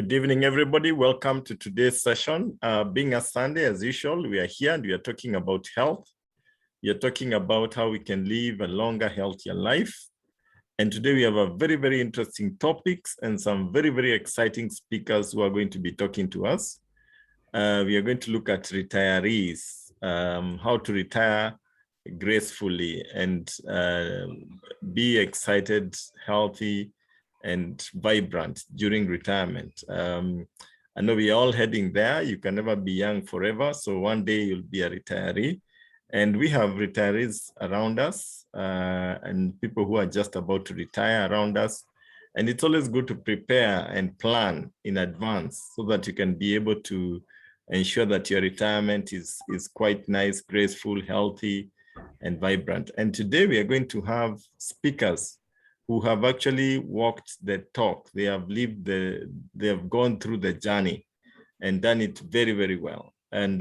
Good evening, everybody. Welcome to today's session. Being a Sunday, as usual, we are here and we are talking about health. We are talking about how we can live a longer, healthier life. And today we have a very, very interesting topics and some very, very exciting speakers who are going to be talking to us. We are going to look at retirees, how to retire gracefully and be excited, healthy, and vibrant during retirement. I know we are all heading there. You can never be young forever. So one day you'll be a retiree. And we have retirees around us and people who are just about to retire around us. And it's always good to prepare and plan in advance so that you can be able to ensure that your retirement is quite nice, graceful, healthy, and vibrant. And today we are going to have speakers who have actually walked the talk. They have lived they have gone through the journey and done it very, very well. And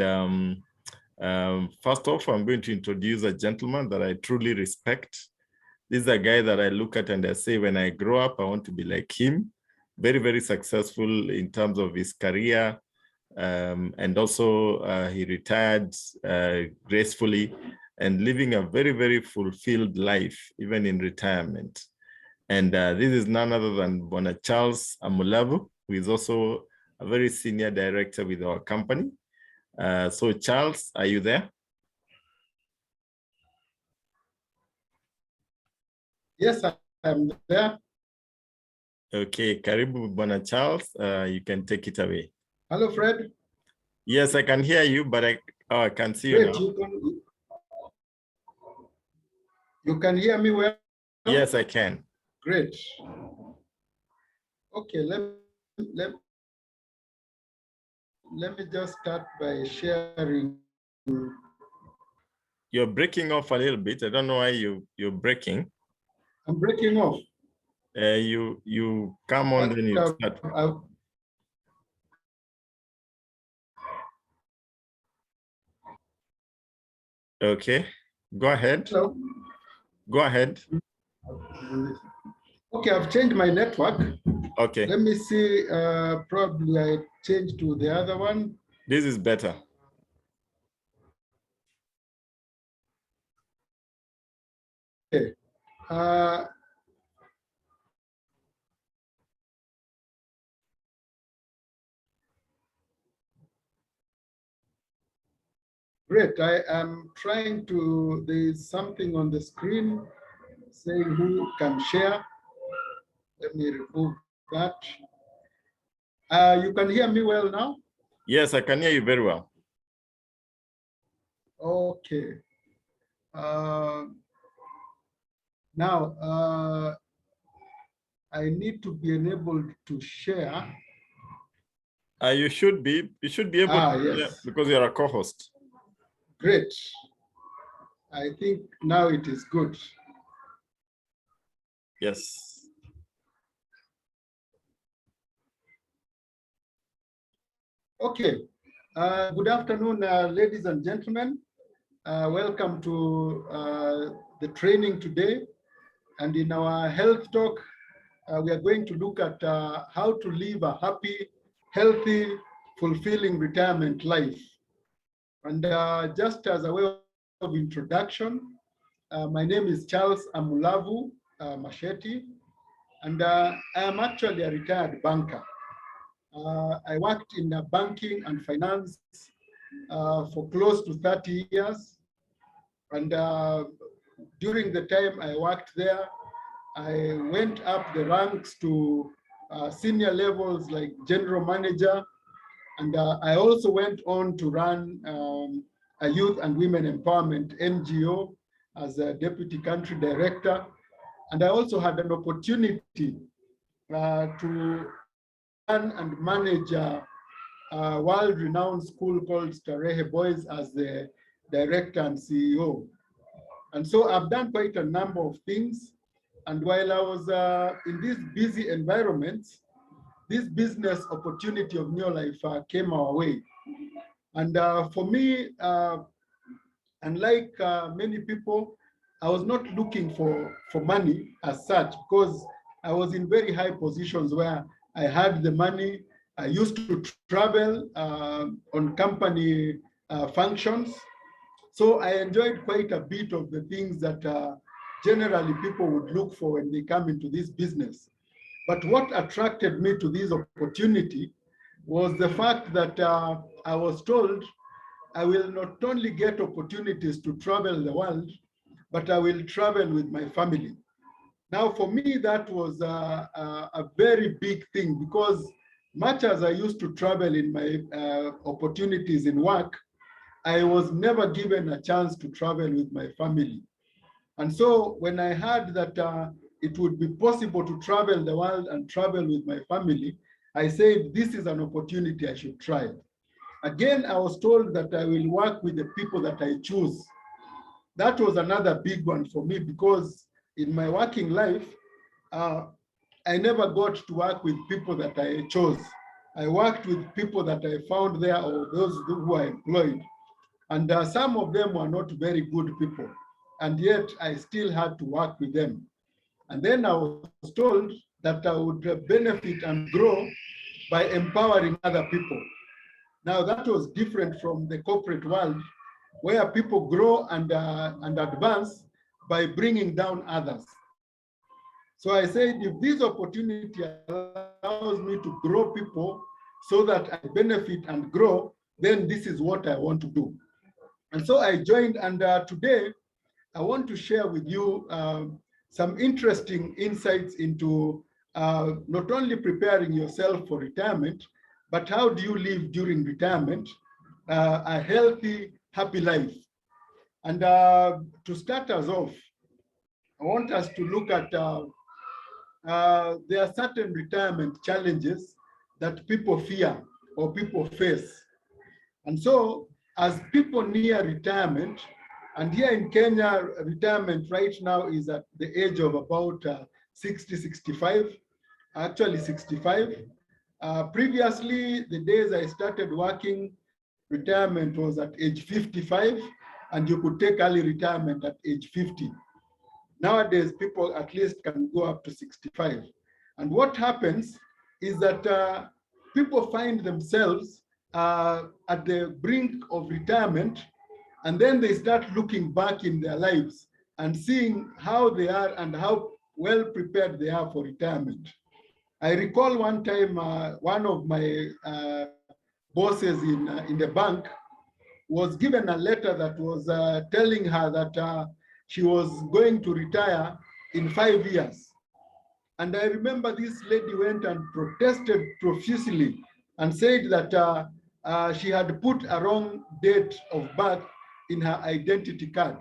first off, I'm going to introduce a gentleman that I truly respect. This is a guy that I look at and I say, when I grow up, I want to be like him. Very, very successful in terms of his career. And also he retired gracefully and living a very, very fulfilled life, even in retirement. And this is none other than Charles Amulavu, who is also a very senior director with our company. So Charles, are you there? Yes, I'm there. Okay, karibu Bwana Charles, you can take it away. Hello, Fred. Yes, I can hear you, but I can see you now. You can hear me well? Yes, I can. Great. Okay, let me just start by sharing. You're breaking off a little bit. I don't know why you're breaking. I'm breaking off. You come on, then you start. Okay, go ahead. Hello. Go ahead. Okay, I've changed my network. Okay. Let me see, probably I changed to the other one. This is better. Okay. Great, I am trying to, there's something on the screen saying who can share. Let me remove that. You can hear me well now? Yes, I can hear you very well. Okay. Now, I need to be enabled to share. You should be able to, yes. Because you're a co-host. Great. I think now it is good. Yes. Okay. Good afternoon, ladies and gentlemen. Welcome to the training today. And in our health talk, we are going to look at how to live a happy, healthy, fulfilling retirement life. And just as a way of introduction, my name is Charles Amulavu Masheti, and I am actually a retired banker. I worked in banking and finance for close to 30 years. And during the time I worked there, I went up the ranks to senior levels like general manager. And I also went on to run a youth and women empowerment NGO as a deputy country director. And I also had an opportunity to run and manage a world-renowned school called Starehe Boys as the director and CEO. And so I've done quite a number of things. And while I was in these busy environments, this business opportunity of Neolife came our way. And for me, unlike many people, I was not looking for money as such, because I was in very high positions where I had the money, I used to travel on company functions. So I enjoyed quite a bit of the things that generally people would look for when they come into this business. But what attracted me to this opportunity was the fact that I was told I will not only get opportunities to travel the world, but I will travel with my family. Now, for me, that was a very big thing, because much as I used to travel in my opportunities in work, I was never given a chance to travel with my family. And so when I heard that it would be possible to travel the world and travel with my family, I said, this is an opportunity I should try. Again, I was told that I will work with the people that I choose. That was another big one for me, because in my working life, I never got to work with people that I chose. I worked with people that I found there, or those who are employed. And some of them were not very good people. And yet I still had to work with them. And then I was told that I would benefit and grow by empowering other people. Now that was different from the corporate world, where people grow and advance by bringing down others. So I said, if this opportunity allows me to grow people so that I benefit and grow, then this is what I want to do. And so I joined, and today I want to share with you some interesting insights into not only preparing yourself for retirement, but how do you live during retirement, a healthy, happy life. And to start us off, I want us to look at there are certain retirement challenges that people fear or people face. And so as people near retirement, and here in Kenya, retirement right now is at the age of about 60, 65, actually 65. Previously, the days I started working, retirement was at age 55, and you could take early retirement at age 50. Nowadays, people at least can go up to 65. And what happens is that people find themselves at the brink of retirement, and then they start looking back in their lives and seeing how they are and how well prepared they are for retirement. I recall one time one of my bosses in the bank was given a letter that was telling her that she was going to retire in 5 years. And I remember this lady went and protested profusely and said that she had put a wrong date of birth in her identity card.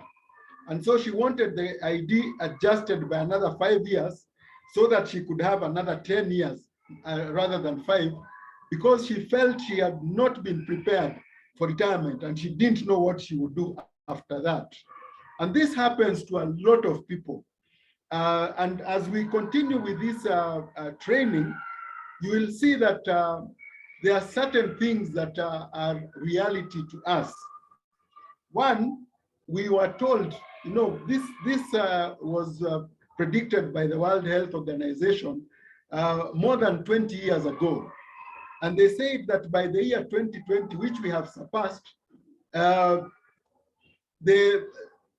And so she wanted the ID adjusted by another 5 years so that she could have another 10 years rather than 5, because she felt she had not been prepared for retirement and she didn't know what she would do after that. And this happens to a lot of people. And as we continue with this training, you will see that there are certain things that are reality to us. One, we were told, you know, this was predicted by the World Health Organization more than 20 years ago. And they said that by the year 2020, which we have surpassed, the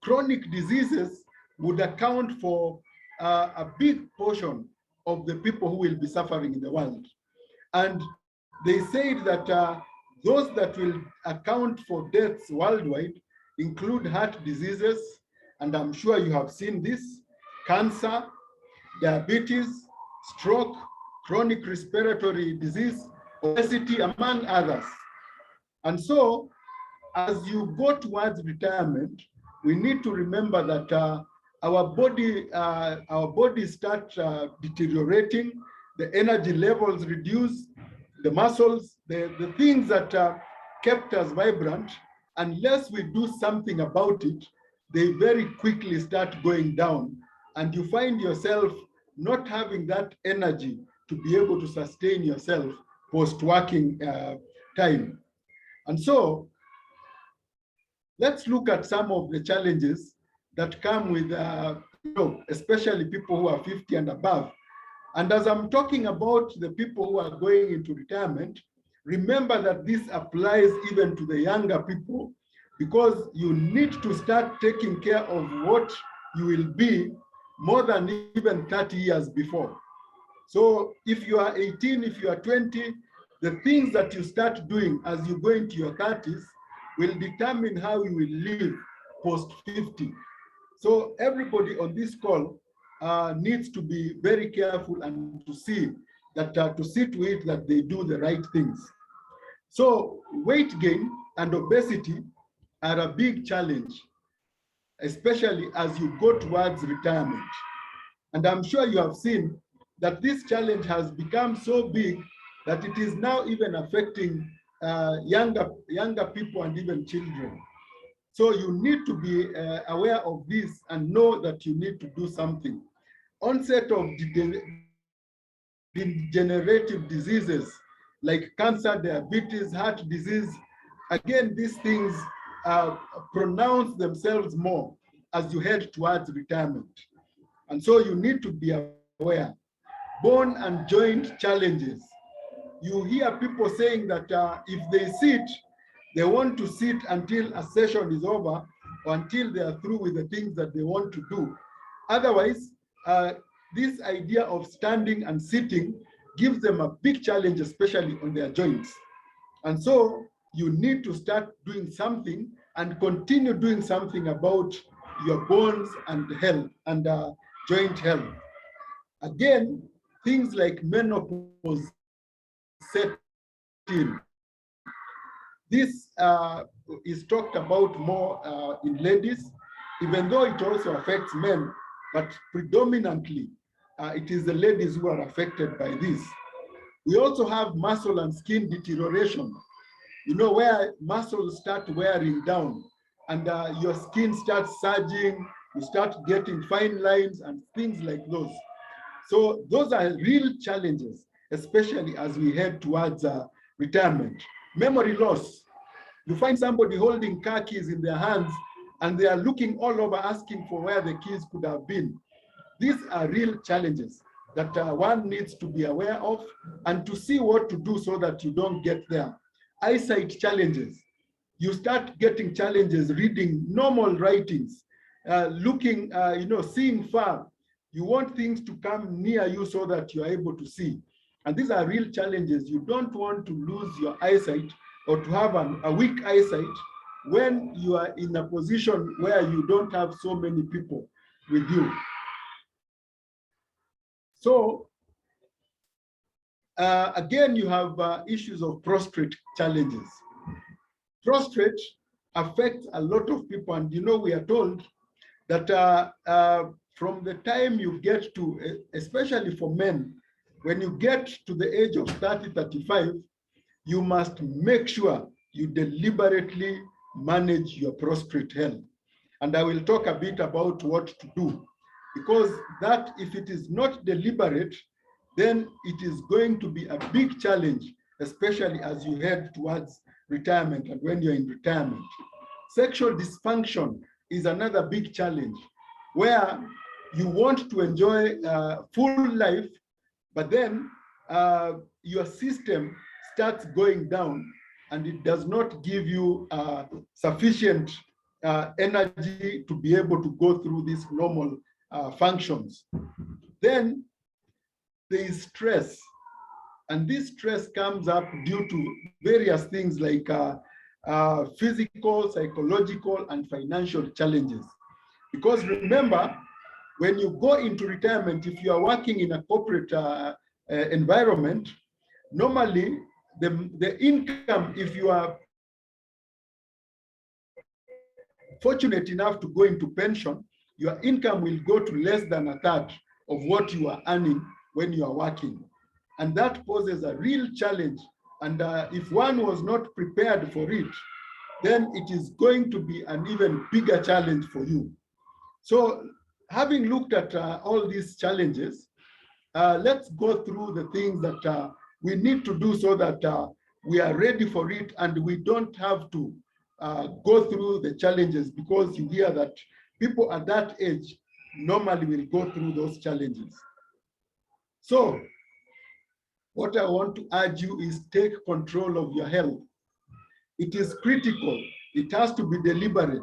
chronic diseases would account for a big portion of the people who will be suffering in the world. And they said that those that will account for deaths worldwide include heart diseases, and I'm sure you have seen this, cancer, diabetes, stroke, chronic respiratory disease, obesity, among others. And so as you go towards retirement, we need to remember that our bodies start deteriorating, the energy levels reduce, the muscles, the things that kept us vibrant, unless we do something about it, they very quickly start going down. And you find yourself not having that energy to be able to sustain yourself post-working time. And so let's look at some of the challenges that come with, especially people who are 50 and above. And as I'm talking about the people who are going into retirement, remember that this applies even to the younger people, because you need to start taking care of what you will be more than even 30 years before. So if you are 18, if you are 20, the things that you start doing as you go into your 30s will determine how you will live post 50. So everybody on this call needs to be very careful and to see that, to see to it that they do the right things. So weight gain and obesity are a big challenge, especially as you go towards retirement. And I'm sure you have seen that this challenge has become so big that it is now even affecting younger people and even children. So you need to be aware of this and know that you need to do something. Onset of degenerative diseases like cancer, diabetes, heart disease, again, these things pronounce themselves more as you head towards retirement. And so you need to be aware. Bone and joint challenges. You hear people saying that if they sit, they want to sit until a session is over or until they are through with the things that they want to do. Otherwise, this idea of standing and sitting gives them a big challenge, especially on their joints. And so you need to start doing something and continue doing something about your bones and health and joint health. Again, things like menopause set in. This is talked about more in ladies, even though it also affects men, but predominantly it is the ladies who are affected by this. We also have muscle and skin deterioration, you know, where muscles start wearing down and your skin starts surging, you start getting fine lines and things like those. So those are real challenges, especially as we head towards retirement. Memory loss. You find somebody holding car keys in their hands and they are looking all over asking for where the keys could have been. These are real challenges that one needs to be aware of and to see what to do so that you don't get there. Eyesight challenges. You start getting challenges reading normal writings, looking, seeing far. You want things to come near you so that you are able to see. And these are real challenges. You don't want to lose your eyesight or to have a weak eyesight when you are in a position where you don't have so many people with you. So again, you have issues of prostrate challenges. Prostrate affects a lot of people, and you know, we are told that from the time you get to, especially for men, when you get to the age of 30, 35, you must make sure you deliberately manage your prostrate health. And I will talk a bit about what to do, because that, if it is not deliberate, then it is going to be a big challenge, especially as you head towards retirement and when you're in retirement. Sexual dysfunction is another big challenge, where you want to enjoy full life, but then your system starts going down and it does not give you sufficient energy to be able to go through these normal functions. Then there is stress, and this stress comes up due to various things like physical, psychological, and financial challenges. Because remember, when you go into retirement, if you are working in a corporate environment, normally the income, if you are fortunate enough to go into pension, your income will go to less than a third of what you are earning when you are working. And that poses a real challenge. And if one was not prepared for it, then it is going to be an even bigger challenge for you. So having looked at all these challenges, let's go through the things that we need to do so that we are ready for it and we don't have to go through the challenges, because you hear that people at that age normally will go through those challenges. So what I want to urge you is take control of your health. It is critical. It has to be deliberate.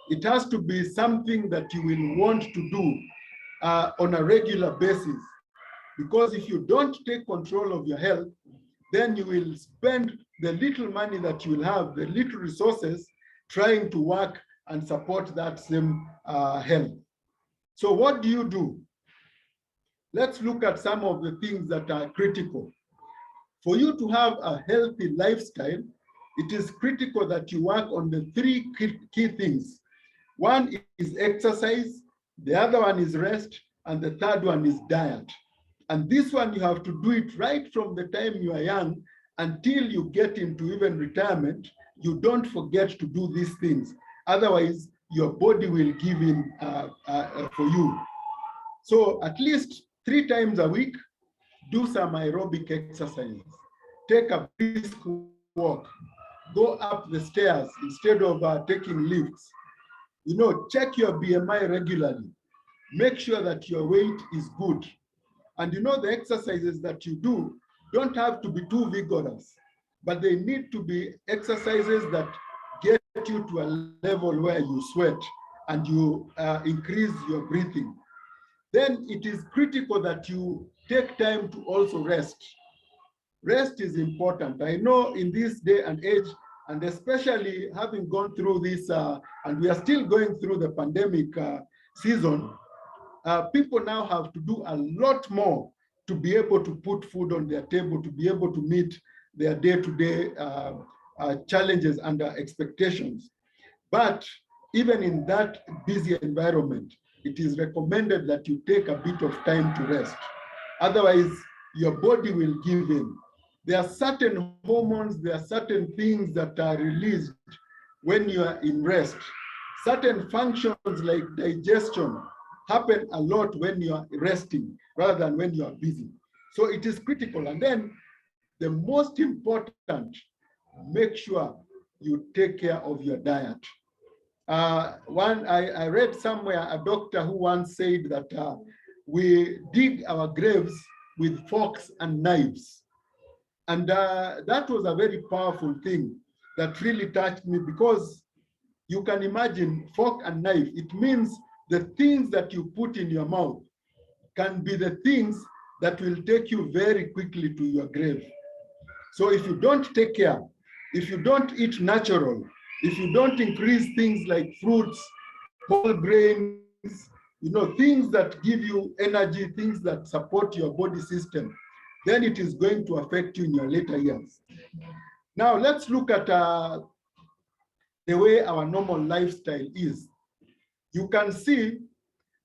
It has to be something that you will want to do on a regular basis. Because if you don't take control of your health, then you will spend the little money that you will have, the little resources, trying to work and support that same health. So what do you do? Let's look at some of the things that are critical. For you to have a healthy lifestyle, it is critical that you work on the three key things. One is exercise, the other one is rest, and the third one is diet. And this one, you have to do it right from the time you are young until you get into even retirement. You don't forget to do these things. Otherwise, your body will give in for you. So at least 3 times a week, do some aerobic exercises. Take a brisk walk. Go up the stairs instead of taking lifts. You know, check your BMI regularly. Make sure that your weight is good. And you know, the exercises that you do don't have to be too vigorous, but they need to be exercises that get you to a level where you sweat and you increase your breathing. Then it is critical that you take time to also rest. Rest is important. I know in this day and age, and especially having gone through this, and we are still going through the pandemic season, people now have to do a lot more to be able to put food on their table, to be able to meet their day-to-day challenges and expectations. But even in that busy environment, it is recommended that you take a bit of time to rest. Otherwise, your body will give in. There are certain hormones, there are certain things that are released when you are in rest. Certain functions like digestion happen a lot when you are resting rather than when you are busy. So it is critical. And then the most important, make sure you take care of your diet. I read somewhere a doctor who once said that we dig our graves with forks and knives. And that was a very powerful thing that really touched me, because you can imagine fork and knife. It means the things that you put in your mouth can be the things that will take you very quickly to your grave. So if you don't take care, if you don't eat natural, if you don't increase things like fruits, whole grains, you know, things that give you energy, things that support your body system, then it is going to affect you in your later years. Now let's look at the way our normal lifestyle is. You can see,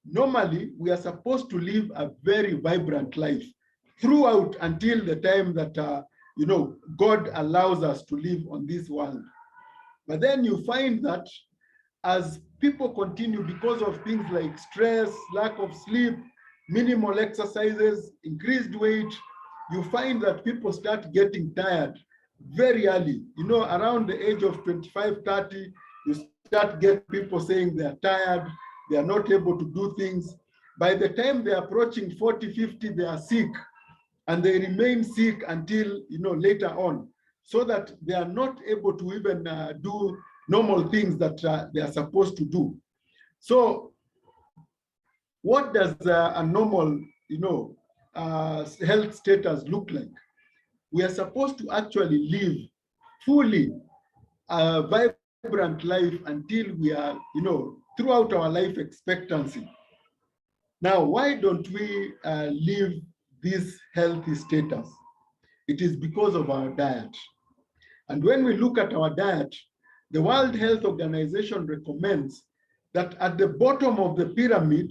normally we are supposed to live a very vibrant life throughout until the time that you know, God allows us to live on this world. But then you find that as people continue, because of things like stress, lack of sleep, minimal exercises, increased weight, you find that people start getting tired very early. You know, around the age of 25, 30, you start getting people saying they're tired, they are not able to do things. By the time they're approaching 40, 50, they are sick, and they remain sick until, you know, later on, so that they are not able to even do normal things that they are supposed to do. So what does a normal, you know, health status look like? We are supposed to actually live fully a vibrant life until we are, you know, throughout our life expectancy. Now, why don't we live this healthy status? It is because of our diet. And when we look at our diet, the World Health Organization recommends that at the bottom of the pyramid,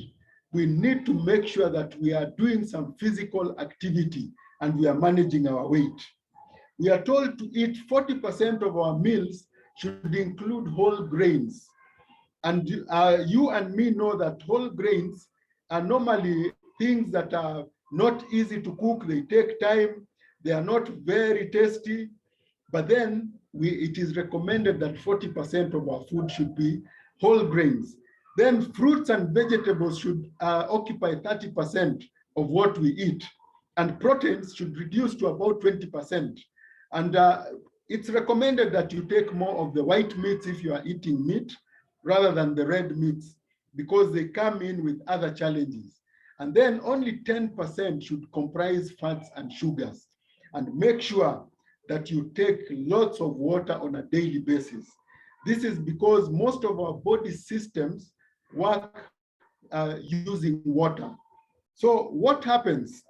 we need to make sure that we are doing some physical activity and we are managing our weight. We are told to eat 40% of our meals should include whole grains. And you and me know that whole grains are normally things that are not easy to cook. They take time. They are not very tasty. But then it is recommended that 40% of our food should be whole grains. Then fruits and vegetables should occupy 30% of what we eat. and proteins should reduce to about 20%. And it's recommended that you take more of the white meats if you are eating meat rather than the red meats, because they come in with other challenges. And then only 10% should comprise fats and sugars. And make sure that you take lots of water on a daily basis. This is because most of our body systems work using water. So what happens?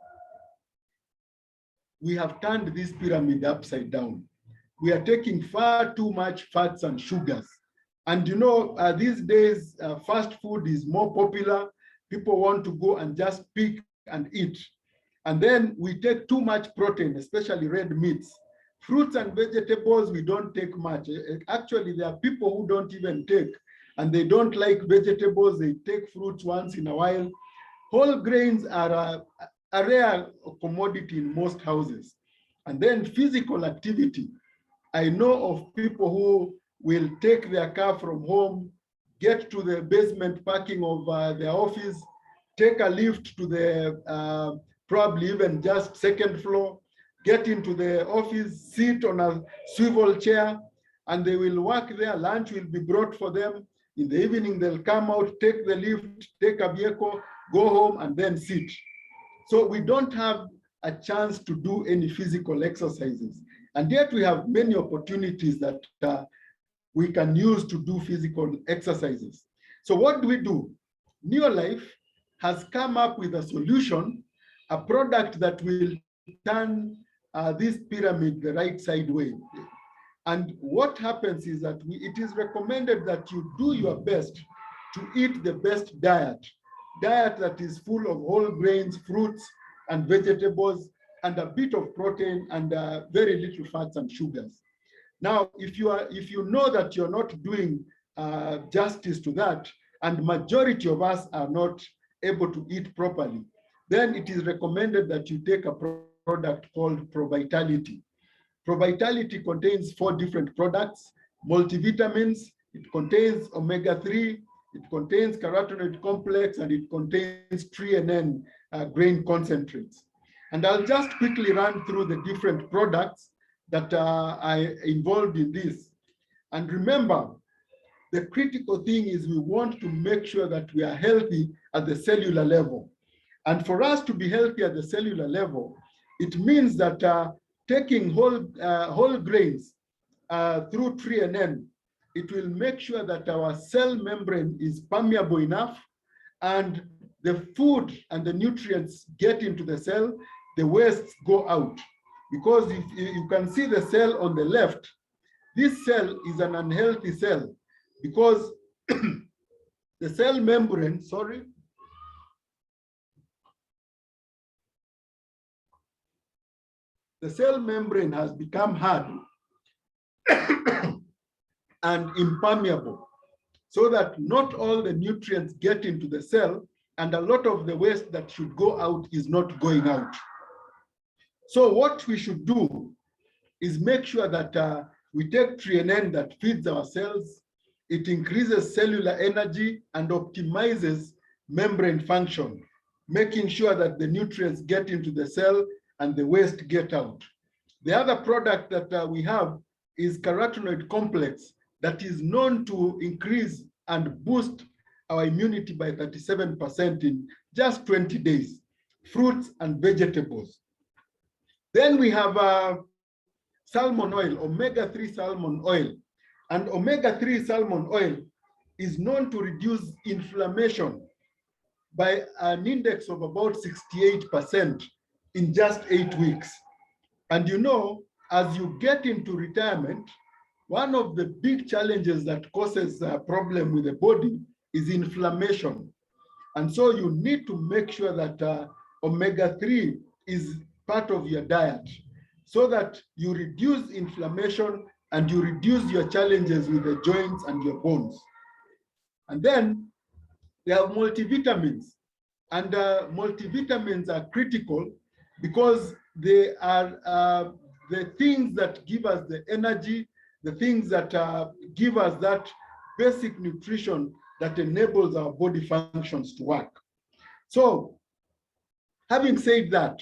We have turned this pyramid upside down. We are taking far too much fats and sugars. And you know, these days, fast food is more popular. People want to go and just pick and eat. And then we take too much protein, especially red meats. Fruits and vegetables, we don't take much. Actually, there are people who don't even take, and they don't like vegetables. They take fruits once in a while. Whole grains are a rare commodity in most houses. And then physical activity. I know of people who will take their car from home, get to the basement parking of their office, take a lift to the probably even just second floor, get into the office, sit on a swivel chair, and they will work there. Lunch will be brought for them. In the evening, they'll come out, take the lift, take a vehicle, go home, and then sit. So we don't have a chance to do any physical exercises. And yet we have many opportunities that we can use to do physical exercises. So what do? Neolife has come up with a solution, a product that will turn this pyramid the right side way. And what happens is that it is recommended that you do your best to eat the best diet that is full of whole grains, fruits, and vegetables, and a bit of protein and very little fats and sugars. Now, if you know that you're not doing justice to that, and majority of us are not able to eat properly, then it is recommended that you take a product called ProVitality. ProVitality contains 4 different products, multivitamins, it contains omega-3, it contains carotenoid complex, and it contains tree and N grain concentrates. And I'll just quickly run through the different products that are involved in this. And remember, the critical thing is we want to make sure that we are healthy at the cellular level. And for us to be healthy at the cellular level, it means that taking whole grains through tree and N, it will make sure that our cell membrane is permeable enough and the food and the nutrients get into the cell, the wastes go out. Because if you can see the cell on the left, this cell is an unhealthy cell because the cell membrane, the cell membrane has become hard and impermeable, so that not all the nutrients get into the cell, and a lot of the waste that should go out is not going out. So what we should do is make sure that we take tree and N that feeds our cells. It increases cellular energy and optimizes membrane function, making sure that the nutrients get into the cell and the waste get out. The other product that we have is carotenoid complex that is known to increase and boost our immunity by 37% in just 20 days, fruits and vegetables. Then we have salmon oil, omega-3 salmon oil. And omega-3 salmon oil is known to reduce inflammation by an index of about 68% in just 8 weeks. And you know, as you get into retirement, one of the big challenges that causes a problem with the body is inflammation. And so you need to make sure that omega-3 is part of your diet so that you reduce inflammation and you reduce your challenges with the joints and your bones. And then they have multivitamins. And multivitamins are critical because they are the things that give us the energy, the things that give us that basic nutrition that enables our body functions to work. So, having said that,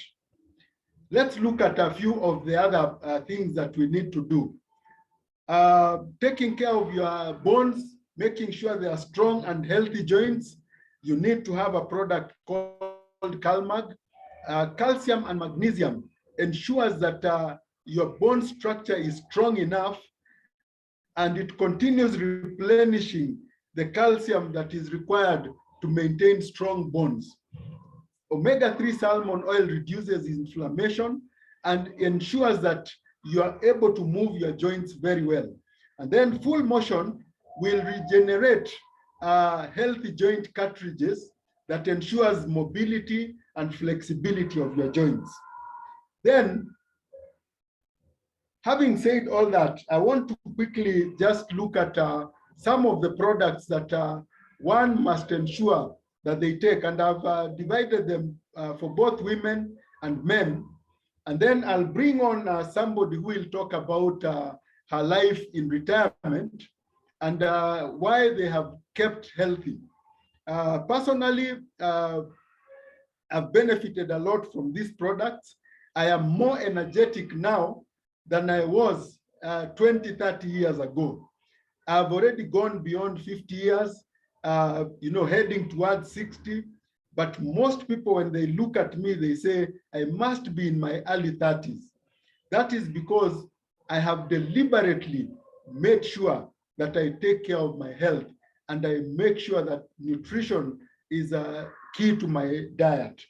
let's look at a few of the other things that we need to do. Taking care of your bones, making sure they are strong and healthy joints. You need to have a product called Calmag. Calcium and magnesium ensures that your bone structure is strong enough and it continues replenishing the calcium that is required to maintain strong bones. Omega-3 salmon oil reduces inflammation and ensures that you are able to move your joints very well. And then full motion will regenerate healthy joint cartridges that ensures mobility and flexibility of your joints. Then, having said all that, I want to quickly just look at some of the products that one must ensure that they take, and I've divided them for both women and men. And then I'll bring on somebody who will talk about her life in retirement and why they have kept healthy. Personally, I've benefited a lot from these products. I am more energetic now than I was 20, 30 years ago. I've already gone beyond 50 years, heading towards 60. But most people, when they look at me, they say, I must be in my early 30s. That is because I have deliberately made sure that I take care of my health and I make sure that nutrition is key to my diet.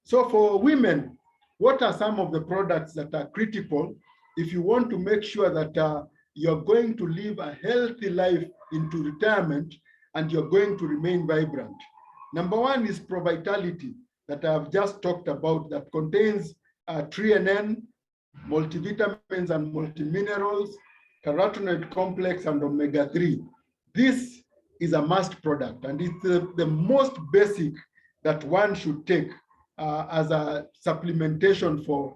So for women, what are some of the products that are critical if you want to make sure that you're going to live a healthy life into retirement and you're going to remain vibrant? Number one is Pro-Vitality that I've just talked about, that contains TRINN, multivitamins and multiminerals, carotenoid complex, and omega-3. This is a must product, and it's the most basic that one should take as a supplementation for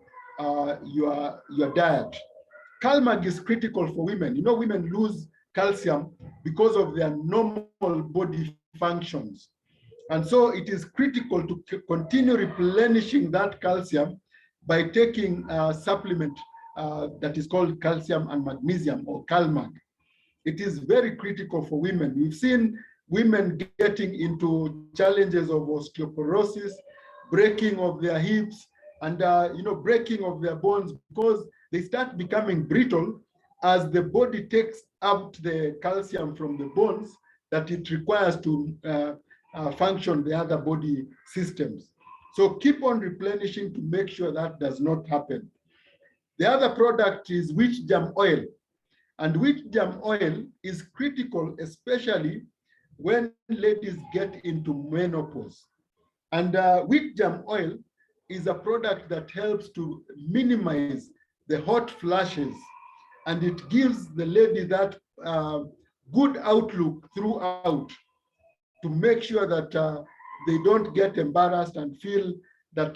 your diet. Calmag is critical for women. You know, women lose calcium because of their normal body functions. And so it is critical to continue replenishing that calcium by taking a supplement that is called calcium and magnesium, or Calmag. It is very critical for women. We've seen women getting into challenges of osteoporosis, breaking of their hips, and breaking of their bones because they start becoming brittle as the body takes out the calcium from the bones that it requires to function the other body systems. So keep on replenishing to make sure that does not happen. The other product is wheat germ oil. And wheat germ oil is critical, especially when ladies get into menopause. And wheat germ oil is a product that helps to minimize the hot flashes, and it gives the lady that good outlook throughout to make sure that they don't get embarrassed and feel that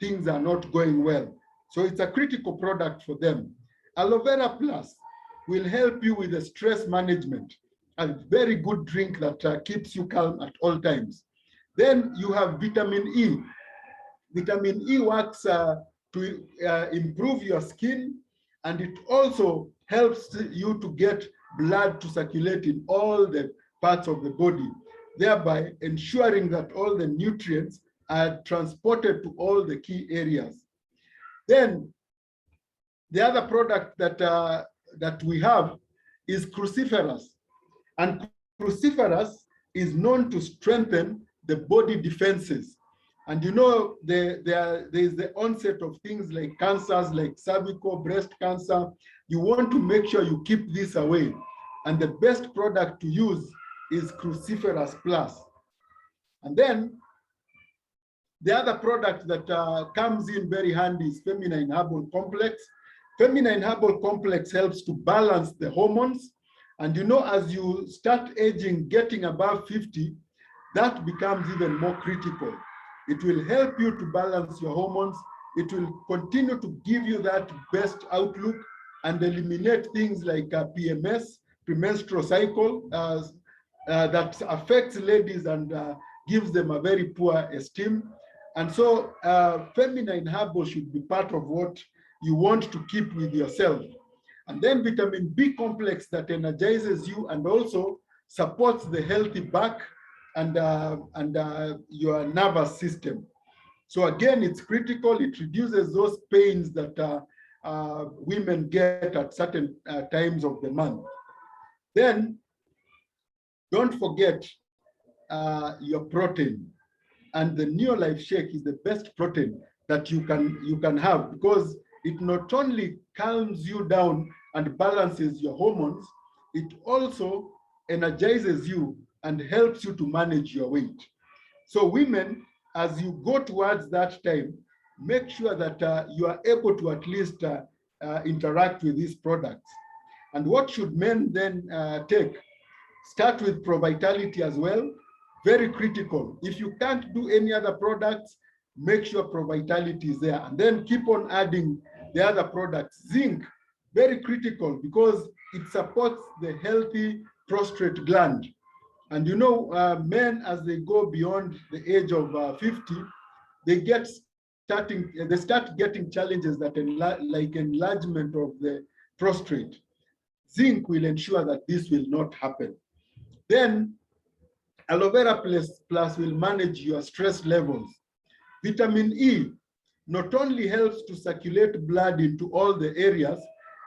things are not going well. So it's a critical product for them. Aloe Vera Plus will help you with the stress management, a very good drink that keeps you calm at all times. Then you have vitamin E. Vitamin E works to improve your skin, and it also helps you to get blood to circulate in all the parts of the body, thereby ensuring that all the nutrients are transported to all the key areas. Then the other product that we have is cruciferous, and cruciferous is known to strengthen the body defenses. And you know, there is the onset of things like cancers, like cervical, breast cancer. You want to make sure you keep this away. And the best product to use is Cruciferous Plus. And then the other product that comes in very handy is Feminine Herbal Complex. Feminine Herbal Complex helps to balance the hormones. And you know, as you start aging, getting above 50, that becomes even more critical. It will help you to balance your hormones. It will continue to give you that best outlook and eliminate things like PMS, premenstrual cycle, that affects ladies and gives them a very poor esteem. And so feminine herbal should be part of what you want to keep with yourself. And then vitamin B complex that energizes you and also supports the healthy back and your nervous system. So again, it's critical. It reduces those pains that women get at certain times of the month. Then don't forget your protein. And the Neolife Shake is the best protein that you can have, because it not only calms you down and balances your hormones, it also energizes you and helps you to manage your weight. So women, as you go towards that time, make sure that you are able to at least interact with these products. And what should men then take? Start with Pro Vitality as well. Very critical. If you can't do any other products, make sure Pro Vitality is there, and then keep on adding the other products. Zinc, very critical, because it supports the healthy prostate gland. And you know, men, as they go beyond the age of 50, they start getting challenges that like enlargement of the prostate. Zinc will ensure that this will not happen. Then Aloe Vera Plus will manage your stress levels. Vitamin E not only helps to circulate blood into all the areas,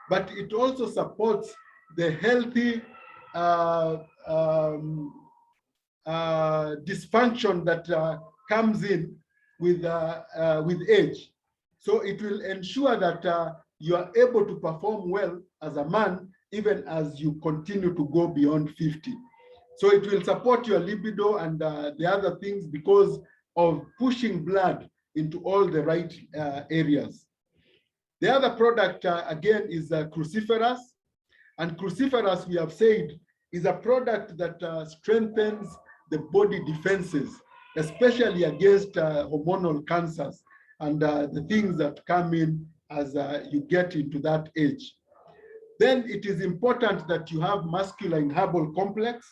but it also supports the healthy dysfunction that comes in with age. So it will ensure that you are able to perform well as a man, even as you continue to go beyond 50. So it will support your libido and the other things because of pushing blood into all the right areas. The other product, again, is cruciferous. And cruciferous, we have said, is a product that strengthens the body defenses, especially against hormonal cancers and the things that come in as you get into that age. Then it is important that you have masculine herbal complex.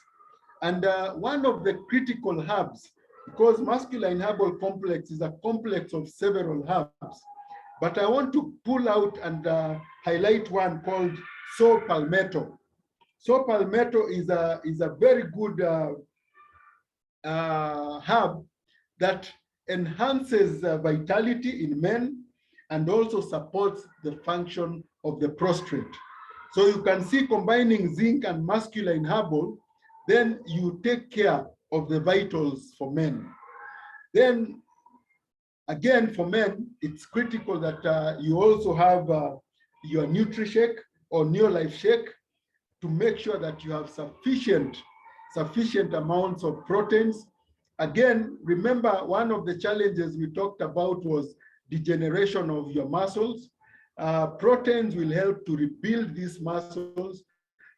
And one of the critical herbs, because masculine herbal complex is a complex of several herbs, but I want to pull out and highlight one called saw palmetto. Saw palmetto is a very good herb that enhances vitality in men and also supports the function of the prostate. So you can see, combining zinc and masculine herbal, then you take care of the vitals for men. Then again, for men, it's critical that you also have your NutriShake or Neolife Shake to make sure that you have sufficient amounts of proteins. Again, remember, one of the challenges we talked about was degeneration of your muscles. Proteins will help to rebuild these muscles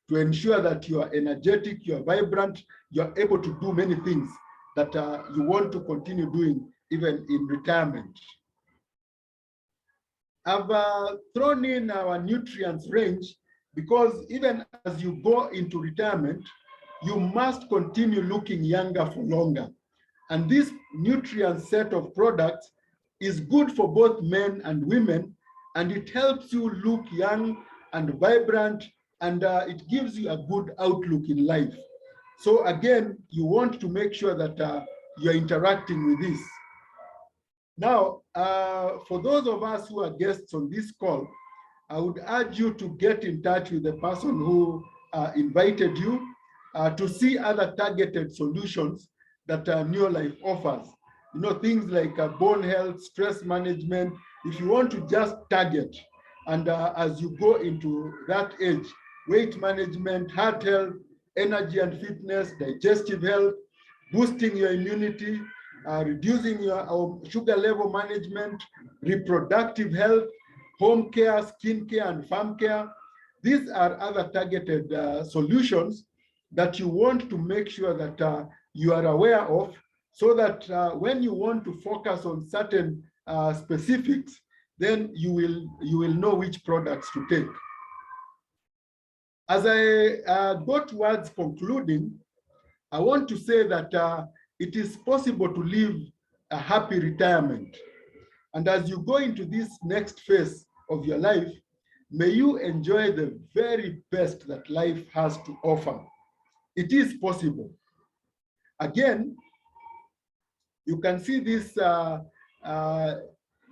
to ensure that you are energetic, you are vibrant, you are able to do many things that you want to continue doing even in retirement. I've thrown in our nutrients range because even as you go into retirement, you must continue looking younger for longer. And this nutrient set of products is good for both men and women, and it helps you look young and vibrant, and it gives you a good outlook in life. So again, you want to make sure that you're interacting with this. Now, for those of us who are guests on this call, I would urge you to get in touch with the person who invited you to see other targeted solutions that Neolife offers. You know, things like bone health, stress management. If you want to just target, and as you go into that age, weight management, heart health, energy and fitness, digestive health, boosting your immunity, reducing your sugar level management, reproductive health, home care, skin care, and farm care. These are other targeted solutions that you want to make sure that you are aware of, so that when you want to focus on certain specifics, then you will know which products to take. As I go towards concluding, I want to say that it is possible to live a happy retirement. And as you go into this next phase of your life, may you enjoy the very best that life has to offer. It is possible. Again, you can see this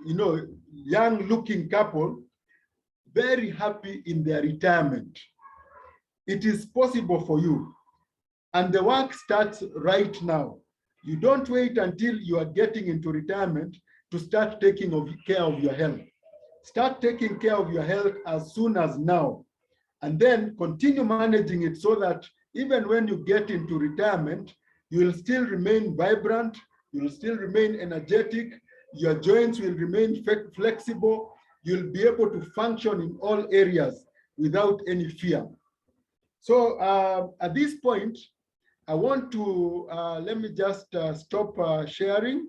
young looking couple very happy in their retirement. It is possible for you. And the work starts right now. You don't wait until you are getting into retirement to start taking care of your health. Start taking care of your health as soon as now, and then continue managing it so that even when you get into retirement, you will still remain vibrant, you will still remain energetic, your joints will remain flexible, you'll be able to function in all areas without any fear. So at this point, I want to, let me just stop sharing.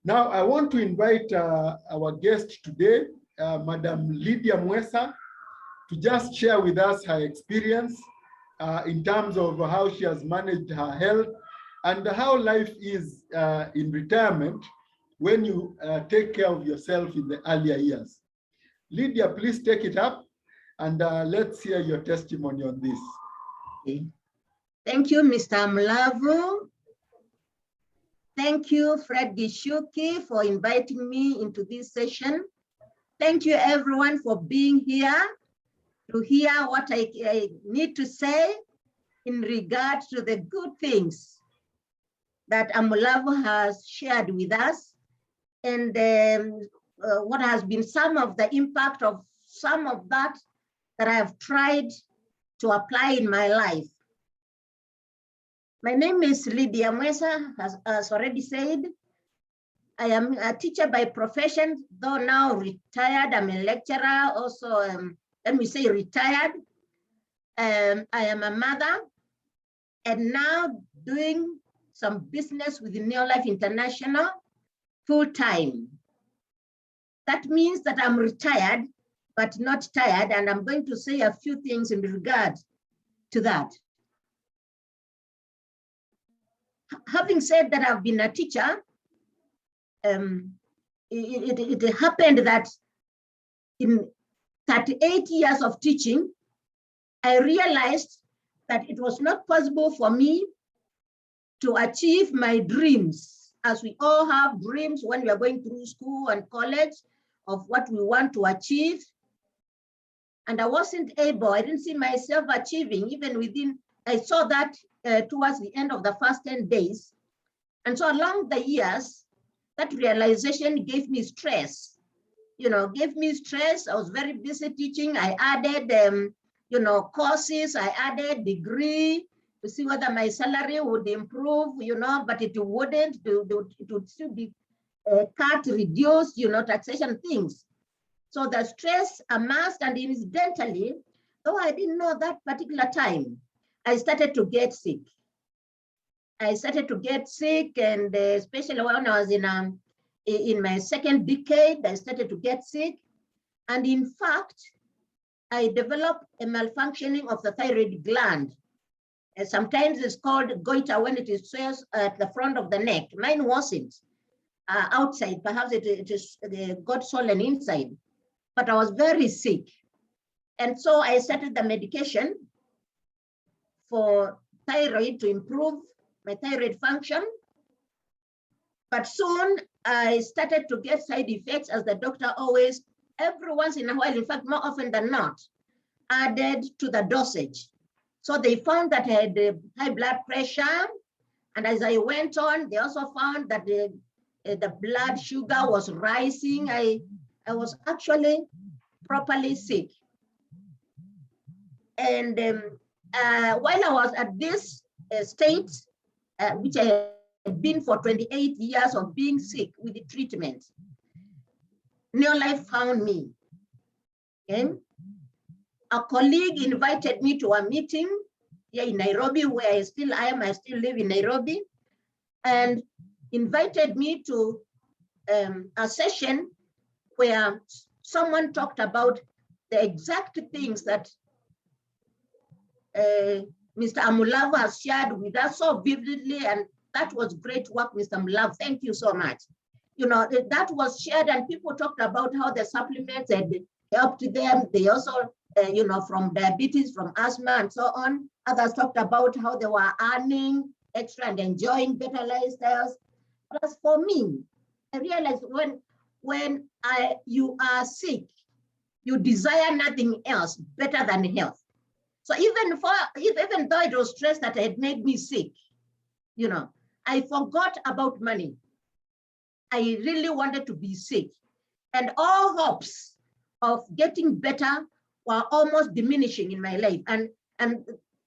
Now, I want to invite our guest today, Madam Lydya Mwesa, to just share with us her experience in terms of how she has managed her health and how life is in retirement when you take care of yourself in the earlier years. Lydya, please take it up and let's hear your testimony on this. Okay. Thank you, Mr. Amulavu. Thank you, Fred Gishuki, for inviting me into this session. Thank you, everyone, for being here to hear what I need to say in regard to the good things that Amulavu has shared with us, and what has been some of the impact of some of that I have tried to apply in my life. My name is Lydya Mwesa, as already said. I am a teacher by profession, though now retired. I'm a lecturer, also, let me say retired. I am a mother, and now doing some business with Neolife International full-time. That means that I'm retired, but not tired, and I'm going to say a few things in regard to that. Having said that I've been a teacher, it happened that in 38 years of teaching, I realized that it was not possible for me to achieve my dreams, as we all have dreams when we are going through school and college of what we want to achieve. And I wasn't able, I didn't see myself achieving even within, I saw that towards the end of the first 10 days. And so along the years, that realization gave me stress, gave me stress. I was very busy teaching. I added, courses, I added degree to see whether my salary would improve, but it wouldn't, it would still be cut, reduced, taxation things. So the stress amassed, and incidentally, though I didn't know that particular time, I started to get sick. I started to get sick, and especially when I was in my second decade, I started to get sick. And in fact, I developed a malfunctioning of the thyroid gland. And sometimes it's called goiter when it is at the front of the neck. Mine wasn't outside. Perhaps it got swollen inside, but I was very sick. And so I started the medication for thyroid to improve my thyroid function. But soon I started to get side effects, as the doctor always, every once in a while, in fact, more often than not, added to the dosage. So they found that I had high blood pressure. And as I went on, they also found that the blood sugar was rising. I was actually properly sick. And while I was at this state, which I had been for 28 years of being sick with the treatment, Neolife found me. Okay? A colleague invited me to a meeting here in Nairobi, where I still live in Nairobi, and invited me to a session where someone talked about the exact things that Mr. Amulavu has shared with us so vividly, and that was great work, Mr. Amulavu. Thank you so much. You know, that was shared, and people talked about how the supplements had helped them. They also, you know, from diabetes, from asthma, and so on. Others talked about how they were earning extra and enjoying better lifestyles. But as for me, I realized when you are sick, you desire nothing else better than health. So even though it was stress that had made me sick, you know, I forgot about money. I really wanted to be sick, and all hopes of getting better were almost diminishing in my life. And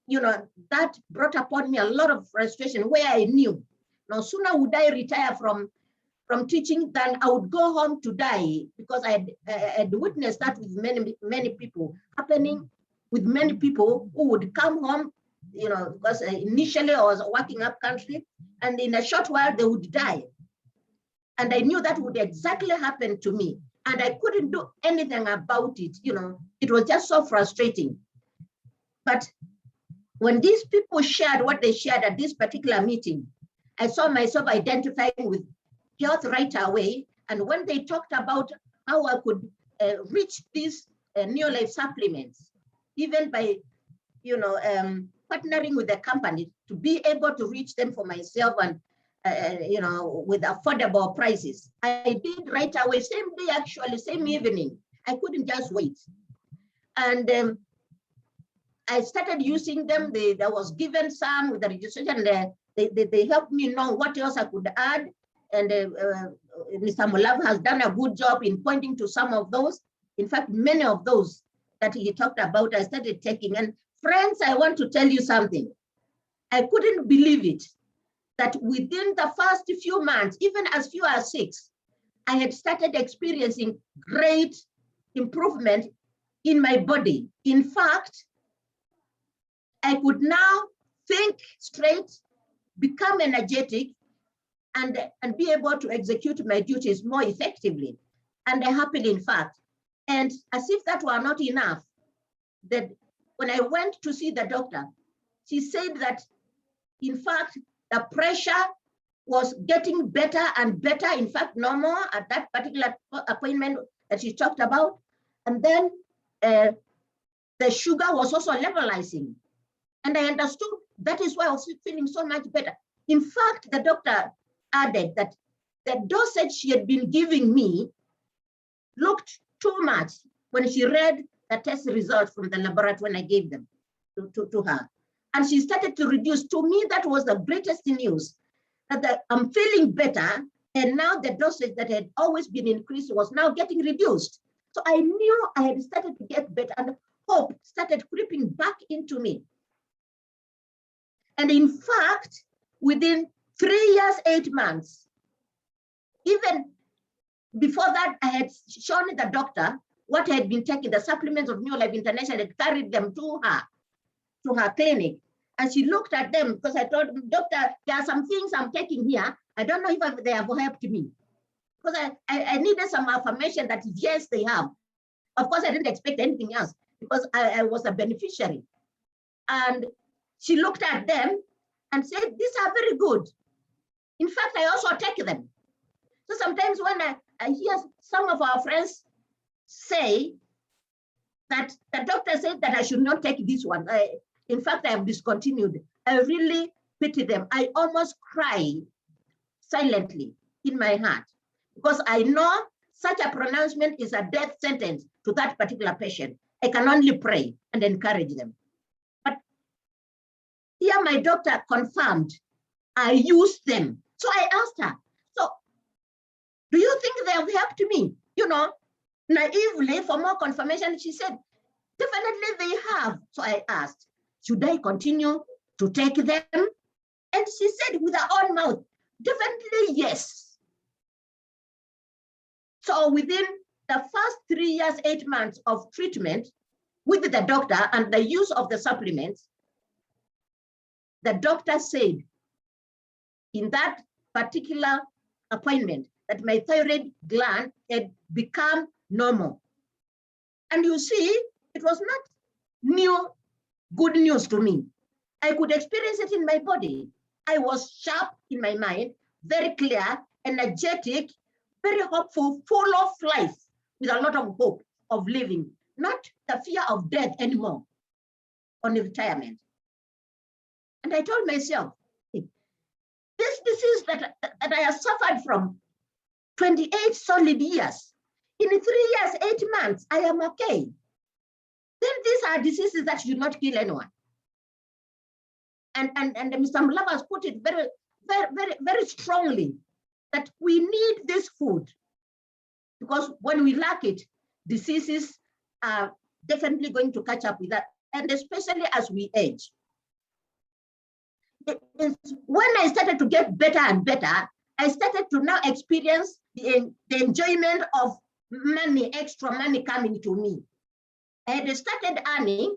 you know, that brought upon me a lot of frustration, where I knew no sooner would I retire from teaching than I would go home to die, because I had witnessed that with many people happening, with many people who would come home, you know, because initially I was working up country, and in a short while they would die. And I knew that would exactly happen to me, and I couldn't do anything about it. You know, it was just so frustrating. But when these people shared what they shared at this particular meeting, I saw myself identifying with health right away. And when they talked about how I could reach these new life supplements, even by, you know, partnering with the company to be able to reach them for myself, and you know, with affordable prices, I did right away, same day, actually, same evening. I couldn't just wait. And I started using them. I was given some with the registration. They helped me know what else I could add. And Mr. Amulavu has done a good job in pointing to some of those. In fact, many of those that he talked about, I started taking. And friends, I want to tell you something. I couldn't believe it, that within the first few months, even as few as 6, I had started experiencing great improvement in my body. In fact, I could now think straight, become energetic, and be able to execute my duties more effectively and happily, in fact. And as if that were not enough, that when I went to see the doctor, she said that, in fact, the pressure was getting better and better, in fact, normal at that particular appointment that she talked about. And then the sugar was also levelizing. And I understood that is why I was feeling so much better. In fact, the doctor added that the dosage she had been giving me looked too much when she read the test results from the laboratory when I gave them to her. And she started to reduce. To me, that was the greatest news, that I'm feeling better, and now the dosage that had always been increased was now getting reduced. So I knew I had started to get better, and hope started creeping back into me. And in fact, within 3 years, 8 months, even before that, I had shown the doctor what I had been taking, the supplements of New Life International, had carried them to her clinic. And she looked at them, because I told them, doctor, there are some things I'm taking here. I don't know if they have helped me. Because I needed some affirmation that yes, they have. Of course, I didn't expect anything else, because I was a beneficiary. And she looked at them and said, these are very good. In fact, I also take them. So sometimes when I hear some of our friends say that the doctor said that I should not take this one, in fact, I have discontinued, I really pity them. I almost cry silently in my heart, because I know such a pronouncement is a death sentence to that particular patient. I can only pray and encourage them. But here my doctor confirmed I used them. So I asked her, so do you think they have helped me? You know, naively, for more confirmation, she said, definitely they have. So I asked, should I continue to take them? And she said with her own mouth, definitely yes. So within the first 3 years, 8 months of treatment with the doctor and the use of the supplements, the doctor said in that particular appointment that my thyroid gland had become normal. And you see, it was not good news to me. I could experience it in my body. I was sharp in my mind, very clear, energetic, very hopeful, full of life, with a lot of hope of living, not the fear of death anymore on retirement. And I told myself, this disease that I have suffered from 28 solid years, in 3 years, 8 months, I am okay. Then these are diseases that should not kill anyone. And Mr. Amulavu has put it very, very, very, very strongly that we need this food, because when we lack it, diseases are definitely going to catch up with that, and especially as we age. When I started to get better and better, I started to now experience the enjoyment of money, extra money coming to me. I had started earning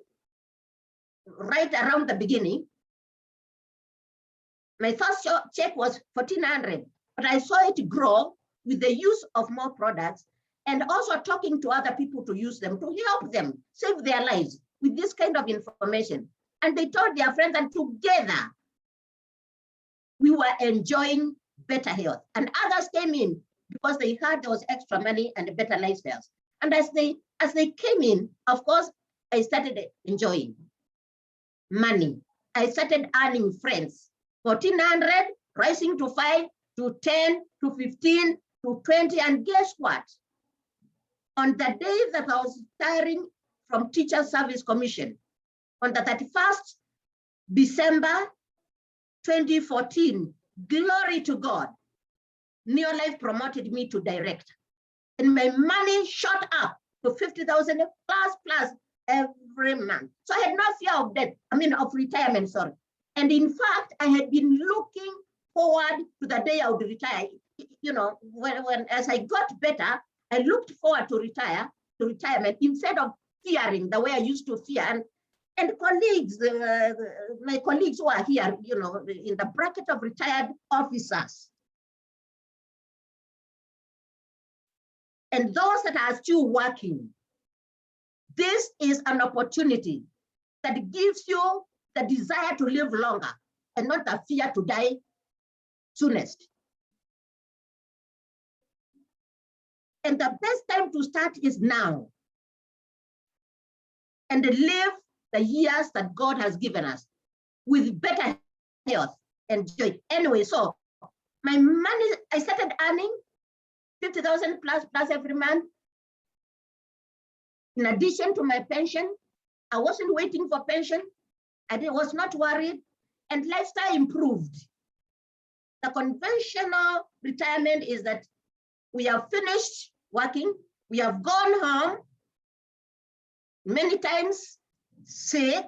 right around the beginning. My first check was 1,400, but I saw it grow with the use of more products and also talking to other people to use them, to help them save their lives with this kind of information. And they told their friends, and together we were enjoying better health. And others came in because they heard there was extra money and better lifestyles. And as they came in, of course, I started enjoying money. I started earning friends. 1,400, rising to 5, to 10, to 15, to 20, and guess what? On the day that I was retiring from Teacher Service Commission, on the 31st December 2014, glory to God, Neolife promoted me to director. And my money shot up to 50,000 plus every month. So I had no fear of death, of retirement, sorry. And in fact, I had been looking forward to the day I would retire. You know, when as I got better, I looked forward to retirement instead of fearing the way I used to fear. And colleagues, my colleagues who are here, you know, in the bracket of retired officers, and those that are still working, this is an opportunity that gives you the desire to live longer and not the fear to die soonest. And the best time to start is now, and live the years that God has given us with better health and joy. Anyway, so my money, I started earning 50,000 plus every month. In addition to my pension, I wasn't waiting for pension. I was not worried, and lifestyle improved. The conventional retirement is that we have finished working, we have gone home, many times sick,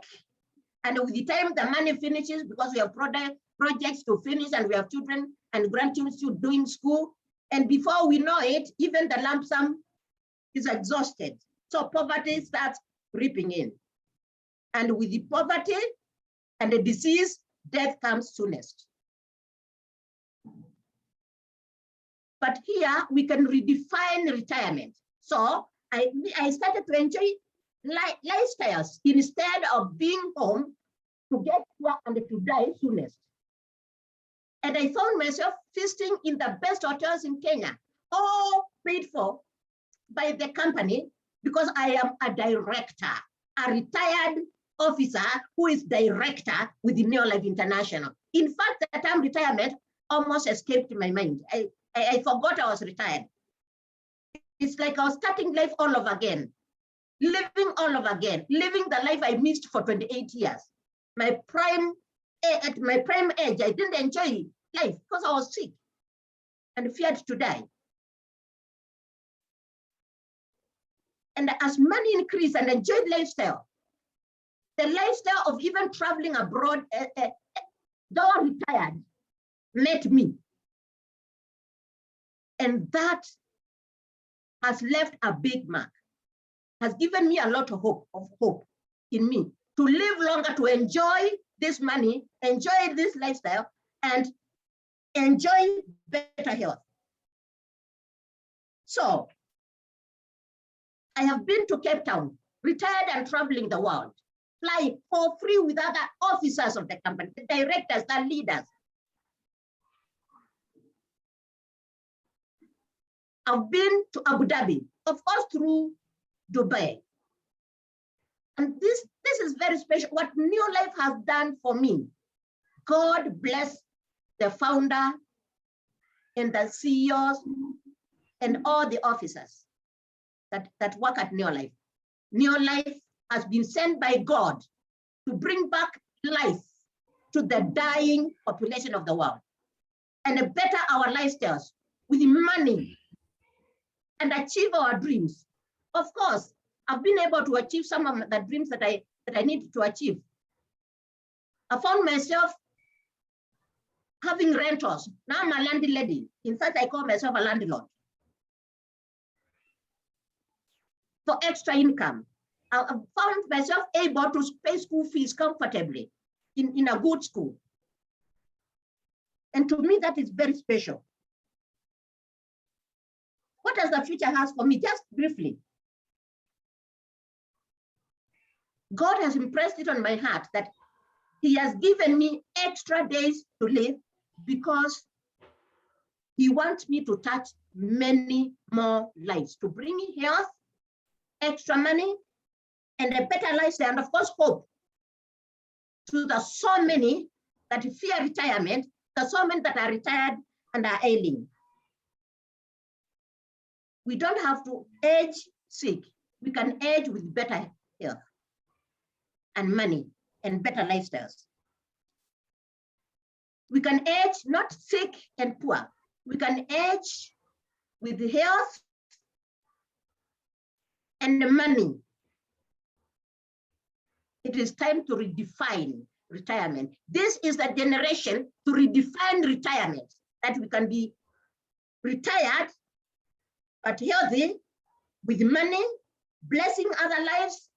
and with the time the money finishes, because we have projects to finish and we have children and grandchildren still doing school, and before we know it, even the lump sum is exhausted. So poverty starts creeping in. And with the poverty and the disease, death comes soonest. But here we can redefine retirement. So I started to enjoy lifestyles instead of being home to get here and to die soonest. And I found myself feasting in the best hotels in Kenya, all paid for by the company, because I am a director, a retired officer who is director with the Neolife International. In fact, the term retirement almost escaped my mind. I forgot I was retired. It's like I was starting life all over again, living all over again, living the life I missed for 28 years. At my prime age, I didn't enjoy life because I was sick and feared to die. And as money increased and enjoyed lifestyle, the lifestyle of even traveling abroad, though retired, met me. And that has left a big mark, has given me a lot of hope in me to live longer, to enjoy this money, enjoy this lifestyle, and enjoy better health. So I have been to Cape Town, retired and traveling the world. fly for free with other officers of the company, the directors, the leaders. I've been to Abu Dhabi, of course, through Dubai. And this is very special. What New Life has done for me, God bless the founder and the CEOs and all the officers that work at New Life. New Life has been sent by God to bring back life to the dying population of the world and better our lifestyles with money and achieve our dreams. Of course, I've been able to achieve some of the dreams that I need to achieve. I found myself having rentals. Now I'm a landlady. In fact, I call myself a landlord. For extra income, I found myself able to pay school fees comfortably in a good school. And to me, that is very special. What does the future have for me? Just briefly. God has impressed it on my heart that He has given me extra days to live because He wants me to touch many more lives, to bring health, extra money, and a better lifestyle, and of course, hope to the so many that fear retirement, the so many that are retired and are ailing. We don't have to age sick. We can age with better health and money and better lifestyles. We can age not sick and poor. We can age with health and money. It is time to redefine retirement. This is the generation to redefine retirement, that we can be retired but healthy with money, blessing other lives,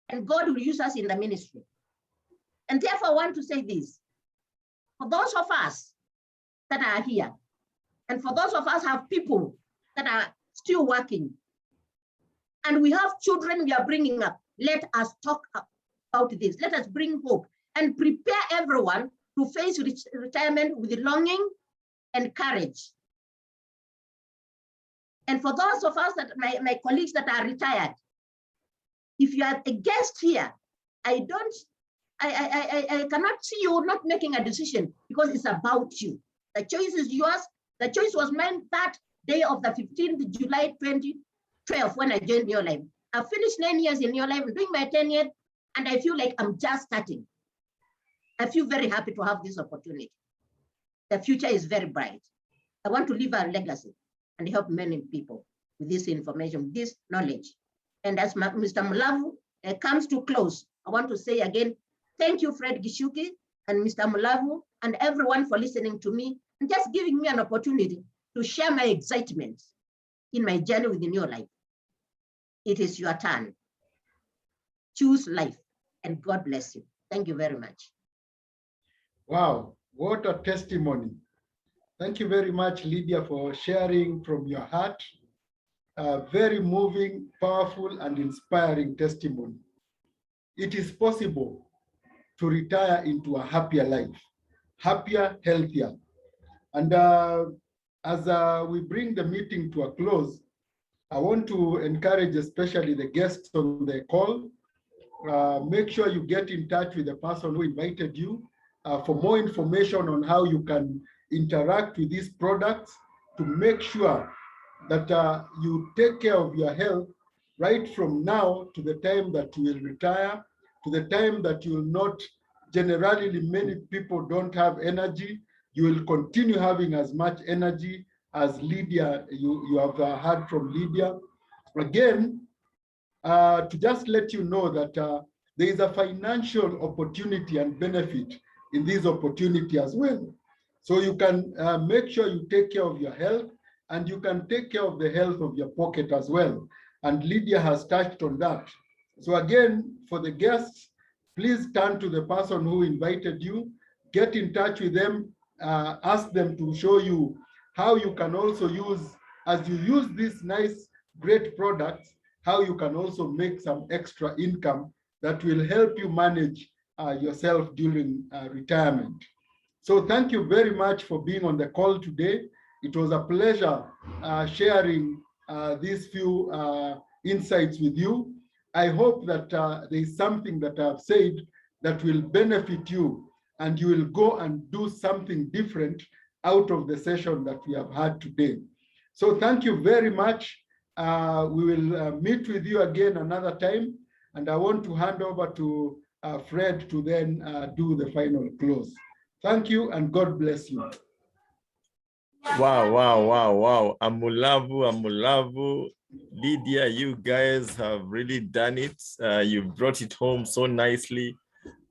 and God will use us in the ministry. And therefore, I want to say this. For those of us that are here, and for those of us who have people that are still working, and we have children we are bringing up, let us talk about this. Let us bring hope and prepare everyone to face retirement with longing and courage. And for those of us, that my colleagues that are retired, if you are a guest here, I cannot see you not making a decision because it's about you. The choice is yours. The choice was mine that day of the 15th July 2012 when I joined New Life. I finished 9 years in New Life, doing my 10 years, and I feel like I'm just starting. I feel very happy to have this opportunity. The future is very bright. I want to leave a legacy and help many people with this information, this knowledge. And as Mr. Mwesa comes to close, I want to say again, thank you, Fred Gishuki and Mr. Mwesa and everyone for listening to me and just giving me an opportunity to share my excitement in my journey with the New Life. It is your turn. Choose life, and God bless you. Thank you very much. Wow, what a testimony. Thank you very much, Lydya, for sharing from your heart. A very moving, powerful, and inspiring testimony. It is possible to retire into a happier life, happier, healthier. And as we bring the meeting to a close, I want to encourage especially the guests on the call, make sure you get in touch with the person who invited you for more information on how you can interact with these products to make sure that you take care of your health right from now to the time that you will retire, to the time that you will not, generally many people don't have energy. You will continue having as much energy as Lydya, you have heard from Lydya. Again, to just let you know that there is a financial opportunity and benefit in this opportunity as well. So you can make sure you take care of your health, and you can take care of the health of your pocket as well. And Lydya has touched on that. So again, for the guests, please turn to the person who invited you, get in touch with them, ask them to show you how you can also use, as you use these nice, great products, how you can also make some extra income that will help you manage yourself during retirement. So thank you very much for being on the call today. It was a pleasure sharing these few insights with you. I hope that there is something that I've said that will benefit you, and you will go and do something different out of the session that we have had today. So thank you very much. We will meet with you again another time, and I want to hand over to Fred to then do the final close. Thank you, and God bless you. Wow. Amulavu. Lydya, you guys have really done it. You brought it home so nicely.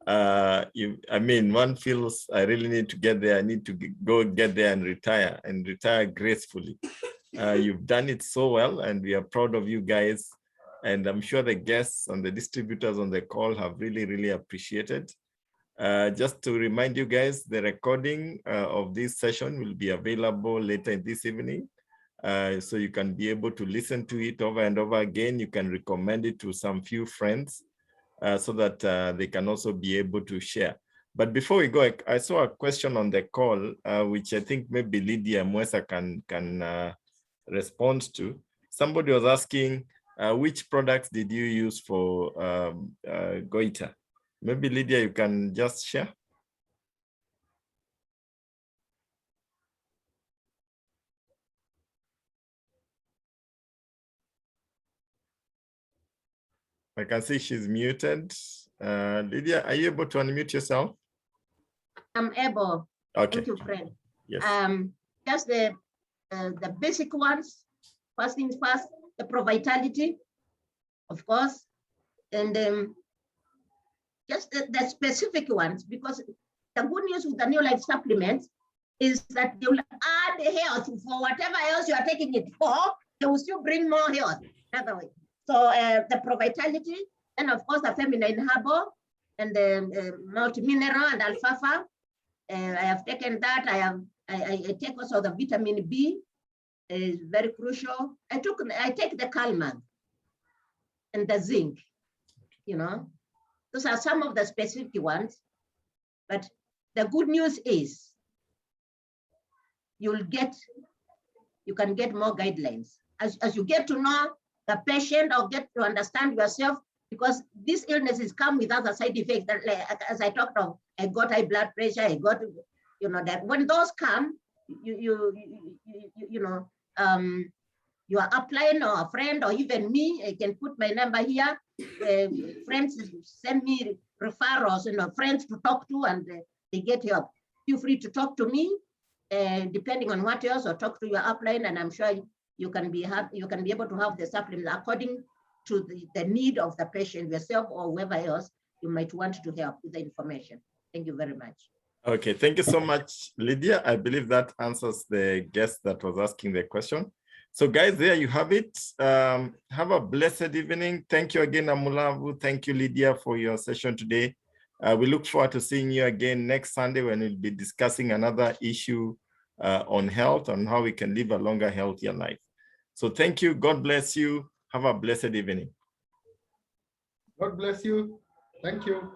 I mean, one feels I really need to get there. I need to go get there and retire gracefully. You've done it so well, and we are proud of you guys. And I'm sure the guests and the distributors on the call have really appreciated. Just to remind you guys, the recording of this session will be available later this evening. So you can be able to listen to it over and over again. You can recommend it to some few friends so that they can also be able to share. But before we go, I saw a question on the call, which I think maybe Lydya and Mwesa can respond to. Somebody was asking, which products did you use for goiter? Maybe Lydya, you can just share. I can see she's muted. Lydya, are you able to unmute yourself? I'm able. Okay. Thank you, Fred. Yes. Just the basic ones. First things first, the Pro-Vitality, of course, and just the specific ones, because the good news with the new life supplements is that they will add health for whatever else you are taking it for. They will still bring more health. Another way. So the Pro-Vitality, and of course the feminine herbal, and the multi-mineral and alfalfa. I have taken that. I take also the vitamin B. Is very crucial. I take the calmant and the zinc. You know, those are some of the specific ones. But the good news is you can get more guidelines as you get to know the patient or get to understand yourself, because these illnesses come with other side effects. That, as I talked of, I got high blood pressure. I got, you know, that when those come, you know, you are applying, or a friend, or even me, I can put my number here. Friends send me referrals, you know, friends to talk to, and they get help. Feel free to talk to me, depending on what else, or talk to your upline, and I'm sure you can be able to have the supplements according to the need of the patient, yourself, or whoever else you might want to help with the information. Thank you very much. Okay, thank you so much, Lydya. I believe that answers the guest that was asking the question. So guys, there you have it. Have a blessed evening. Thank you again, Amulavu. Thank you, Lydya, for your session today. We look forward to seeing you again next Sunday when we'll be discussing another issue on health, on how we can live a longer, healthier life. So thank you. God bless you. Have a blessed evening. God bless you. Thank you.